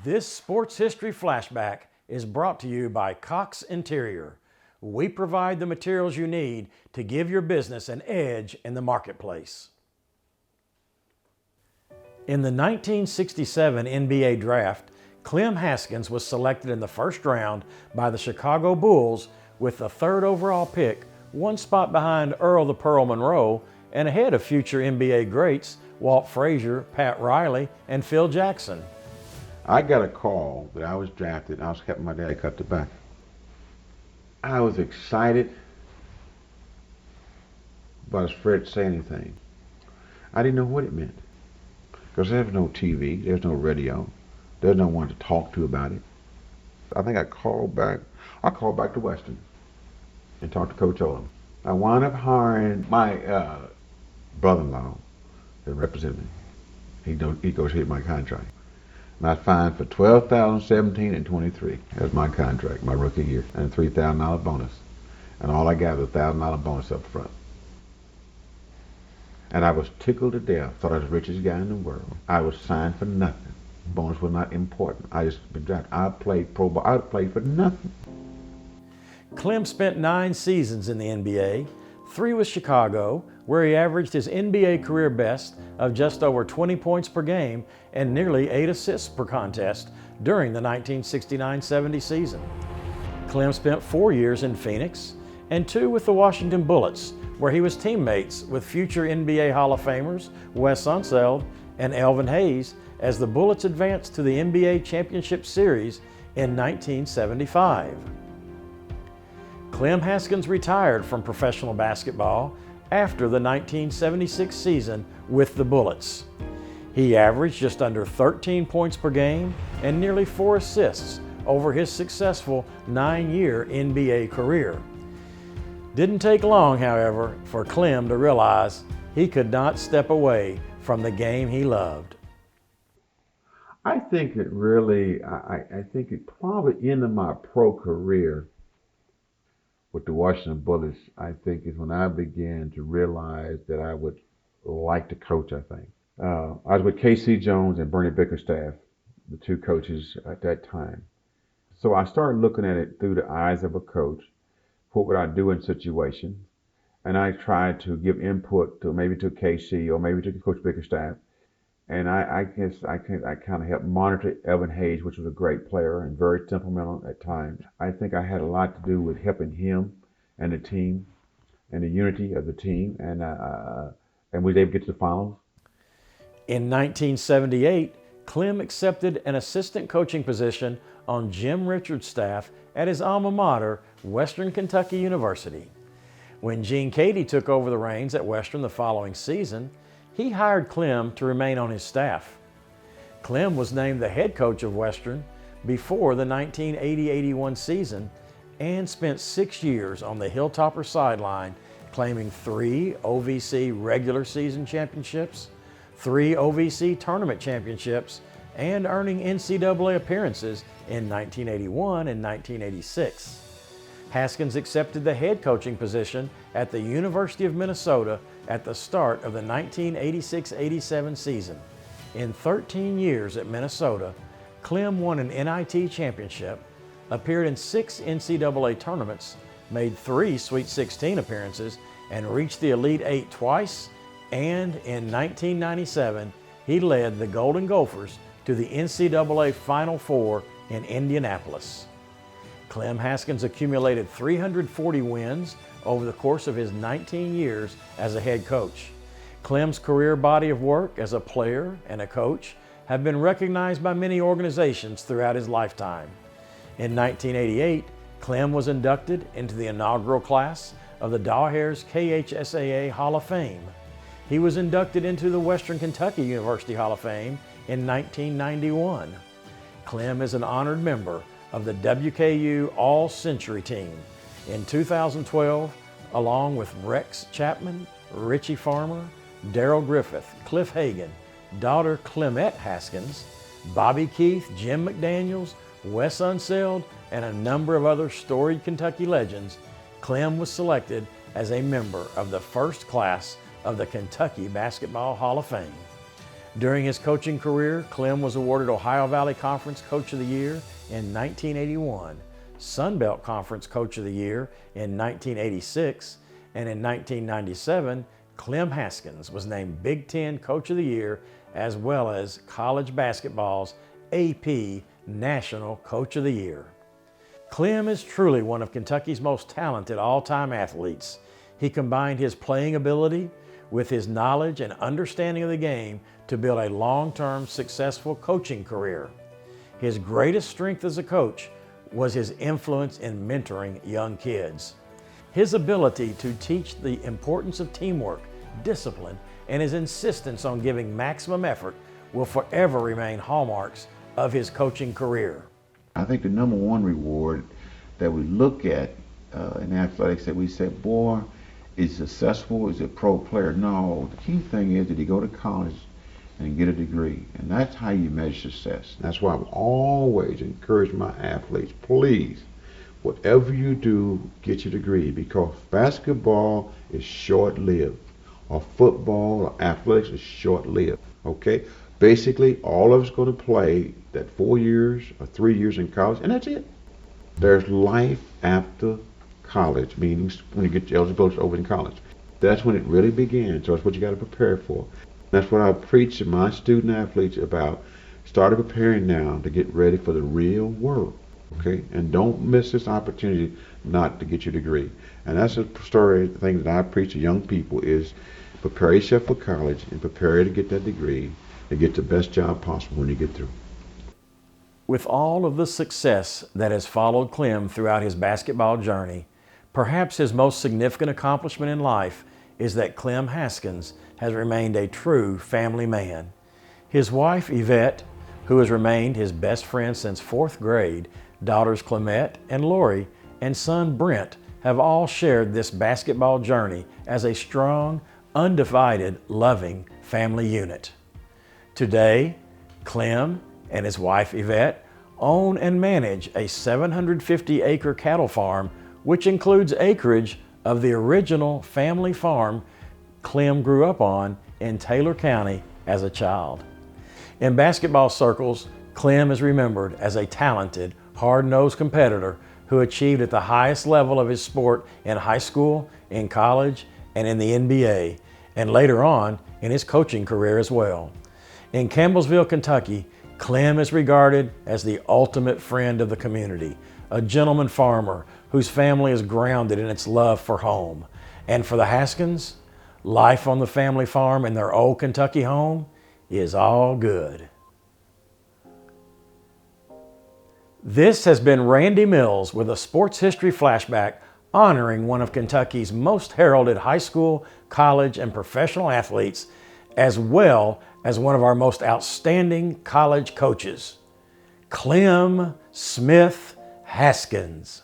This Sports History Flashback is brought to you by Cox Interior. We provide the materials you need to give your business an edge in the marketplace. In the 1967 NBA Draft, Clem Haskins was selected in the first round by the Chicago Bulls with the third overall pick, one spot behind Earl the Pearl Monroe and ahead of future NBA greats Walt Frazier, Pat Riley, and Phil Jackson. I got a call that I was drafted. I was helping my dad cut the back. I was excited, but I was afraid to say anything. I didn't know what it meant. Because there was no TV, there's no radio, there's no one to talk to about it. I think I called back to Western and talked to Coach Olam. I wound up hiring my brother-in-law that represented me. He negotiated my contract. And I signed for $12,017 and $23. That was my contract, my rookie year, and a $3,000 bonus. And all I got was a $1,000 bonus up front. And I was tickled to death. Thought I was the richest guy in the world. I was signed for nothing. Bonus was not important. I just been drafted. I played pro ball. I played for nothing. Clem spent 9 seasons in the NBA, 3 with Chicago, where he averaged his NBA career best of just over 20 points per game and nearly 8 assists per contest during the 1969-70 season. Clem spent 4 years in Phoenix and 2 with the Washington Bullets, where he was teammates with future NBA Hall of Famers Wes Unseld and Elvin Hayes as the Bullets advanced to the NBA Championship Series in 1975. Clem Haskins retired from professional basketball after the 1976 season with the Bullets. He averaged just under 13 points per game and nearly 4 assists over his successful 9-year NBA career. Didn't take long, however, for Clem to realize he could not step away from the game he loved. I think it really, I think it probably ended my pro career with the Washington Bullets. I think is when I began to realize that I would like to coach, I think. I was with K.C. Jones and Bernie Bickerstaff, the 2 coaches at that time. So I started looking at it through the eyes of a coach. What would I do in situations? And I tried to give input to maybe to KC or maybe to Coach Bickerstaff. And I guess I kind of helped monitor Elvin Hayes, which was a great player and very temperamental at times. I think I had a lot to do with helping him and the team and the unity of the team, and we were able to get to the finals. In 1978, Clem accepted an assistant coaching position on Jim Richards' staff at his alma mater, Western Kentucky University. When Gene Cady took over the reins at Western the following season, he hired Clem to remain on his staff. Clem was named the head coach of Western before the 1980-81 season and spent 6 years on the Hilltopper sideline, claiming 3 OVC regular season championships, 3 OVC tournament championships, and earning NCAA appearances in 1981 and 1986. Haskins accepted the head coaching position at the University of Minnesota at the start of the 1986-87 season. In 13 years at Minnesota, Clem won an NIT championship, appeared in 6 NCAA tournaments, made 3 Sweet 16 appearances, and reached the Elite 8 twice, and in 1997, he led the Golden Gophers to the NCAA Final Four in Indianapolis. Clem Haskins accumulated 340 wins over the course of his 19 years as a head coach. Clem's career body of work as a player and a coach have been recognized by many organizations throughout his lifetime. In 1988, Clem was inducted into the inaugural class of the Dawhares KHSAA Hall of Fame. He was inducted into the Western Kentucky University Hall of Fame in 1991. Clem is an honored member of the WKU All-Century Team. In 2012, along with Rex Chapman, Richie Farmer, Darrell Griffith, Cliff Hagan, daughter Clemette Haskins, Bobby Keith, Jim McDaniels, Wes Unseld, and a number of other storied Kentucky legends, Clem was selected as a member of the first class of the Kentucky Basketball Hall of Fame. During his coaching career, Clem was awarded Ohio Valley Conference Coach of the Year in 1981, Sun Belt Conference Coach of the Year in 1986, and in 1997, Clem Haskins was named Big Ten Coach of the Year as well as college basketball's AP National Coach of the Year. Clem is truly one of Kentucky's most talented all-time athletes. He combined his playing ability with his knowledge and understanding of the game to build a long-term successful coaching career. His greatest strength as a coach was his influence in mentoring young kids. His ability to teach the importance of teamwork, discipline, and his insistence on giving maximum effort will forever remain hallmarks of his coaching career. I think the number one reward that we look at in athletics that we say, boy, is successful, is a pro player? No, the key thing is that you go to college and get a degree, and that's how you measure success. That's why I've always encouraged my athletes, please, whatever you do, get your degree, because basketball is short-lived, or football or athletics is short-lived, okay? Basically, all of us going to play that 4 years or 3 years in college, and that's it. There's life after college, meaning when you get your eligibility over in college. That's when it really begins, so that's what you got to prepare for. That's what I preach to my student athletes about. Start preparing now to get ready for the real world, okay? And don't miss this opportunity not to get your degree. And that's a story, the thing that I preach to young people is prepare yourself for college and prepare to get that degree to get the best job possible when you get through. With all of the success that has followed Clem throughout his basketball journey, perhaps his most significant accomplishment in life is that Clem Haskins has remained a true family man. His wife, Yvette, who has remained his best friend since 4th grade, daughters Clemette and Lori, and son Brent have all shared this basketball journey as a strong, undivided, loving family unit. Today, Clem and his wife Yvette own and manage a 750-acre cattle farm, which includes acreage of the original family farm Clem grew up on in Taylor County as a child. In basketball circles, Clem is remembered as a talented, hard-nosed competitor who achieved at the highest level of his sport in high school, in college, and in the NBA, and later on in his coaching career as well. In Campbellsville, Kentucky, Clem is regarded as the ultimate friend of the community, a gentleman farmer whose family is grounded in its love for home. And for the Haskins, life on the family farm in their old Kentucky home is all good. This has been Randy Mills with a sports history flashback honoring one of Kentucky's most heralded high school, college, and professional athletes, as well as one of our most outstanding college coaches, Clem Smith Haskins.